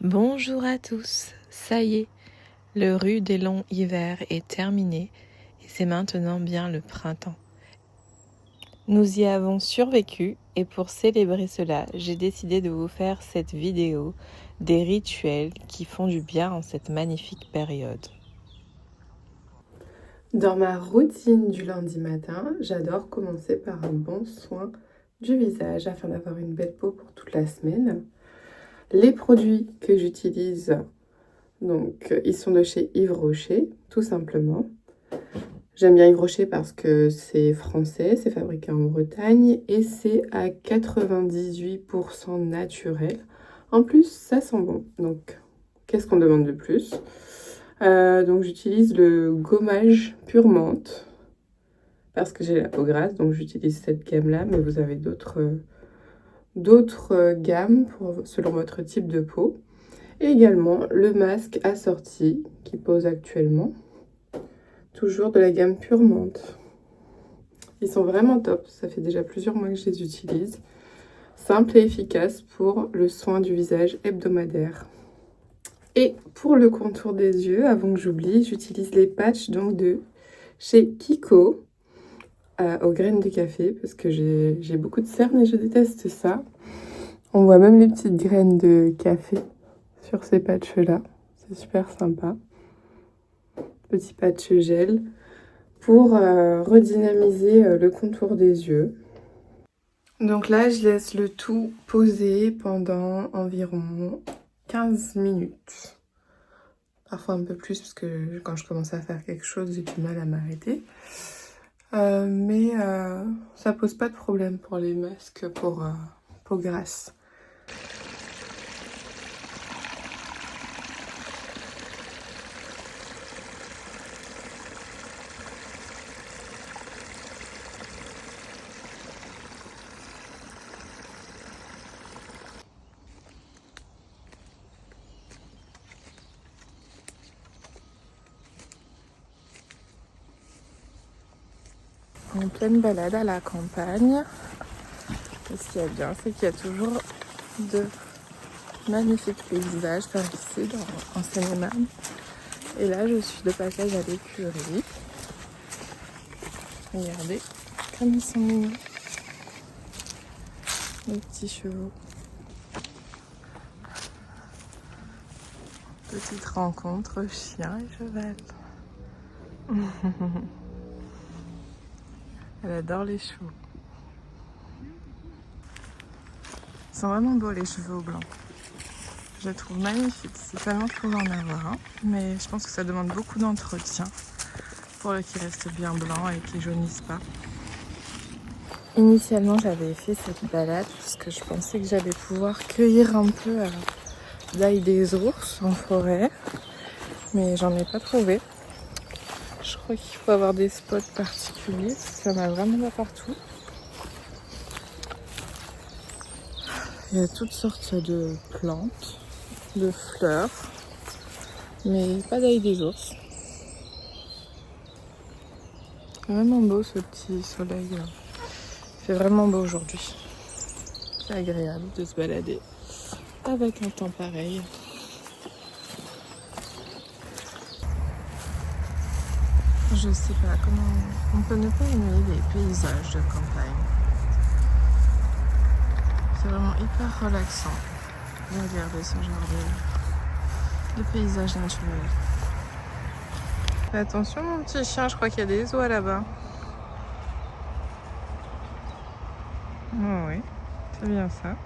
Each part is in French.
Bonjour à tous, ça y est, le rude et long hiver est terminé et c'est maintenant bien le printemps. Nous y avons survécu et pour célébrer cela, j'ai décidé de vous faire cette vidéo des rituels qui font du bien en cette magnifique période. Dans ma routine du lundi matin, j'adore commencer par un bon soin du visage afin d'avoir une belle peau pour toute la semaine. Les produits que j'utilise, donc ils sont de chez Yves Rocher, tout simplement. J'aime bien Yves Rocher parce que c'est français, c'est fabriqué en Bretagne et c'est à 98% naturel. En plus, ça sent bon. Donc, qu'est-ce qu'on demande de plus? Donc, j'utilise le gommage pure menthe parce que j'ai la peau grasse, donc j'utilise cette gamme-là, mais vous avez d'autres gammes selon votre type de peau. Et également le masque assorti qui pose actuellement, toujours de la gamme pure menthe. Ils sont vraiment top, ça fait déjà plusieurs mois que je les utilise. Simple et efficace pour le soin du visage hebdomadaire. Et pour le contour des yeux, avant que j'oublie, j'utilise les patchs donc de chez Kiko aux graines de café parce que j'ai beaucoup de cernes et je déteste ça. On voit même les petites graines de café sur ces patchs-là. C'est super sympa. Petit patch gel pour redynamiser le contour des yeux. Donc là, je laisse le tout poser pendant environ 15 minutes. Parfois un peu plus parce que quand je commence à faire quelque chose, j'ai du mal à m'arrêter. Mais ça pose pas de problème pour les masques pour peau grasse. En pleine balade à la campagne. Et ce qu'il y a bien, c'est qu'il y a toujours de magnifiques paysages par ici, en Seine-et-Marne. Et là, je suis de passage à l'écurie. Regardez comme ils sont mignons, les petits chevaux. Petite rencontre chien et cheval. Elle adore les chevaux. Ils sont vraiment beaux les chevaux blancs. Je les trouve magnifiques. C'est tellement cool d'en avoir un. Mais je pense que ça demande beaucoup d'entretien pour qu'ils restent bien blancs et qu'ils jaunissent pas. Initialement, j'avais fait cette balade parce que je pensais que j'allais pouvoir cueillir un peu d'ail des ours en forêt. Mais j'en ai pas trouvé. Je crois qu'il faut avoir des spots particuliers parce qu'il y en a vraiment pas partout. Il y a toutes sortes de plantes, de fleurs, mais pas d'ail des ours. Vraiment beau ce petit soleil. Il fait vraiment beau aujourd'hui. C'est agréable de se balader avec un temps pareil. Je sais pas comment on peut ne pas aimer les paysages de campagne. C'est vraiment hyper relaxant de regarder ce genre de paysage naturel. Fais attention mon petit chien, je crois qu'il y a des oies là-bas. Oh oui, c'est bien ça.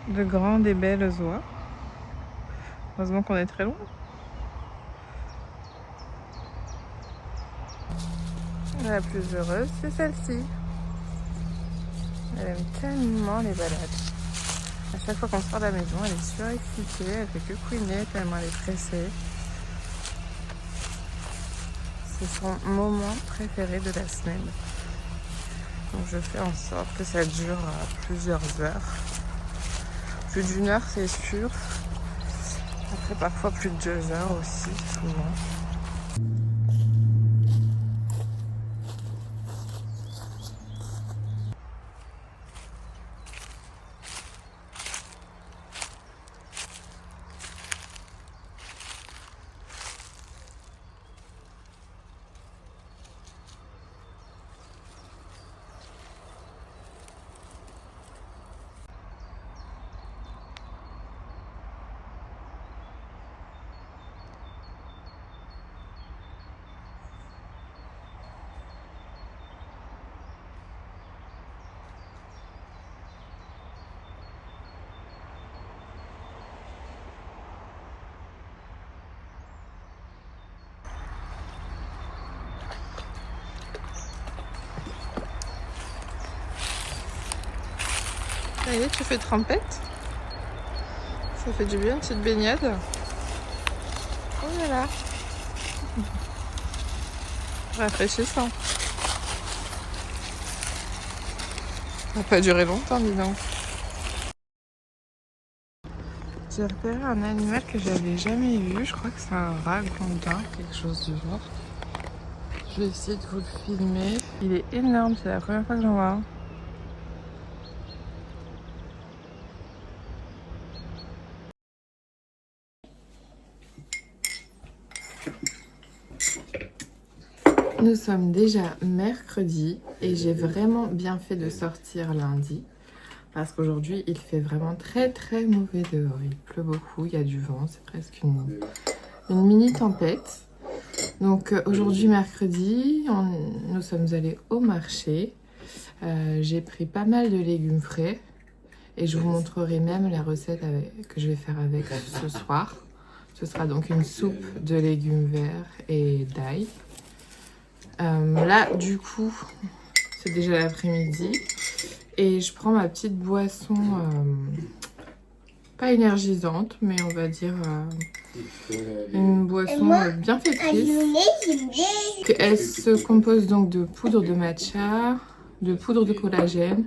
De grandes et belles oies. Heureusement qu'on est très loin. La plus heureuse, c'est celle-ci. Elle aime tellement les balades. À chaque fois qu'on sort de la maison, elle est surexcitée, elle fait que couiner tellement elle est pressée. C'est son moment préféré de la semaine. Donc je fais en sorte que ça dure plusieurs heures. Plus d'une heure, c'est sûr. Après, parfois plus de 2 heures aussi, souvent. Ça y est, tu fais trempette. Ça fait du bien, une petite baignade. Oh là là. Rafraîchissant. Ça va pas durer longtemps, dis donc. J'ai repéré un animal que j'avais jamais vu. Je crois que c'est un ragondin, quelque chose du genre. Je vais essayer de vous le filmer. Il est énorme, c'est la première fois que j'en vois un. Nous sommes déjà mercredi et j'ai vraiment bien fait de sortir lundi parce qu'aujourd'hui il fait vraiment très mauvais dehors. Il pleut beaucoup, il y a du vent, c'est presque une mini tempête. Donc aujourd'hui mercredi, nous sommes allés au marché. J'ai pris pas mal de légumes frais et je vous montrerai même la recette que je vais faire avec ce soir. Ce sera donc une soupe de légumes verts et d'ail. Là, du coup, c'est déjà l'après-midi et je prends ma petite boisson, pas énergisante, mais on va dire une boisson bienfaitrice. Elle se compose donc de poudre de matcha, de poudre de collagène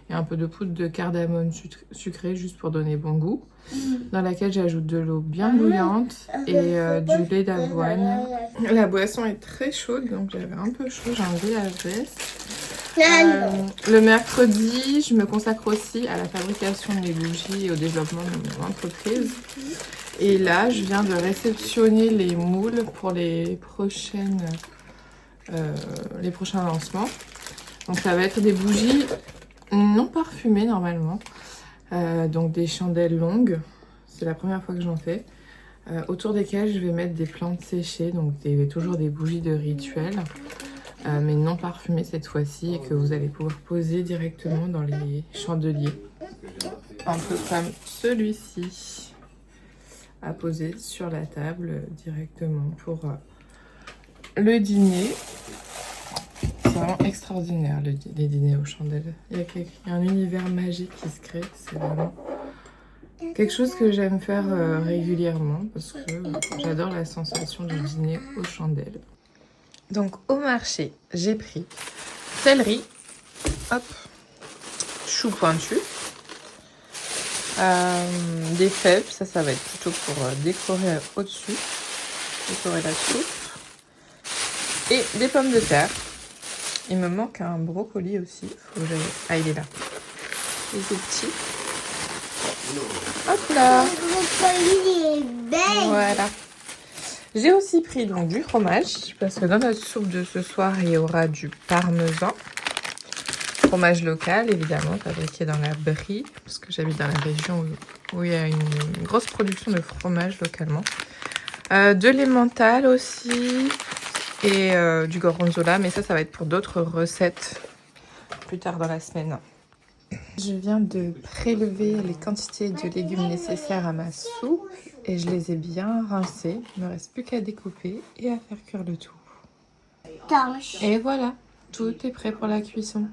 et un peu de poudre de cardamome sucrée juste pour donner bon goût, dans laquelle j'ajoute de l'eau bien bouillante et du lait d'avoine. La boisson est très chaude, donc j'avais un peu chaud, j'ai enlevé la veste. Le mercredi, je me consacre aussi à la fabrication des bougies et au développement de mon entreprise. Et là, je viens de réceptionner les moules pour les prochains lancements. Donc ça va être des bougies non parfumées normalement. Donc des chandelles longues, c'est la première fois que j'en fais, autour desquelles je vais mettre des plantes séchées, donc toujours des bougies de rituel, mais non parfumées cette fois-ci, et que vous allez pouvoir poser directement dans les chandeliers, un peu comme celui-ci, à poser sur la table directement pour le dîner. C'est vraiment extraordinaire les dîners aux chandelles. Il y a un univers magique qui se crée. C'est vraiment quelque chose que j'aime faire régulièrement parce que j'adore la sensation du dîner aux chandelles. Donc au marché, j'ai pris céleri, hop, chou pointu, des fèves, ça va être plutôt pour décorer au-dessus, décorer la soupe, et des pommes de terre. Il me manque un brocoli aussi. Faut que ah, il est là. Il est petit. Hop là. Le brocoli est belle. Voilà. J'ai aussi pris donc du fromage parce que dans notre soupe de ce soir, il y aura du parmesan. Fromage local, évidemment, fabriqué dans la Brie, parce que j'habite dans la région où il y a une grosse production de fromage localement. De l'emmental aussi. Et du gorgonzola, mais ça va être pour d'autres recettes plus tard dans la semaine. Je viens de prélever les quantités de légumes nécessaires à ma soupe et je les ai bien rincés. Il ne me reste plus qu'à découper et à faire cuire le tout. Et voilà, tout est prêt pour la cuisson.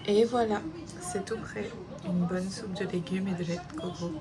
Et voilà, c'est tout prêt. Une bonne soupe de légumes et de lait de coco.